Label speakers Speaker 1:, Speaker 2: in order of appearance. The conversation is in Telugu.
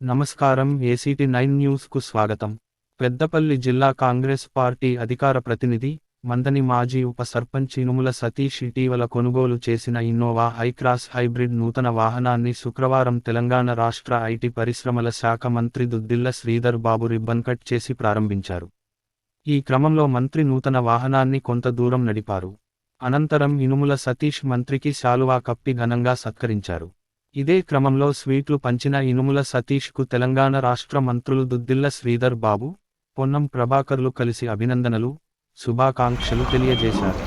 Speaker 1: నమస్కారం. ఏసీటీ 9 న్యూస్కు స్వాగతం. పెద్దపల్లి జిల్లా కాంగ్రెస్ పార్టీ అధికార ప్రతినిధి, మందని మాజీ ఉప సర్పంచ్ ఇనుముల సతీష్ ఇటీవల కొనుగోలు చేసిన ఇన్నోవా హైక్రాస్ హైబ్రిడ్ నూతన వాహనాన్ని శుక్రవారం తెలంగాణ రాష్ట్ర ఐటీ పరిశ్రమల శాఖ మంత్రి దుద్దిళ్ల శ్రీధర్ బాబు రిబ్బన్ కట్ చేసి ప్రారంభించారు. ఈ క్రమంలో మంత్రి నూతన వాహనాన్ని కొంత దూరం నడిపారు. అనంతరం ఇనుముల సతీష్ మంత్రికి శాలువా కప్పి ఘనంగా సత్కరించారు. ఇదే క్రమంలో స్వీట్లు పంచిన ఇనుముల సతీష్కు తెలంగాణ రాష్ట్ర మంత్రులు దుద్దిళ్ల శ్రీధర్ బాబు, పొన్నం ప్రభాకర్లు కలిసి అభినందనలు, శుభాకాంక్షలు తెలియజేశారు.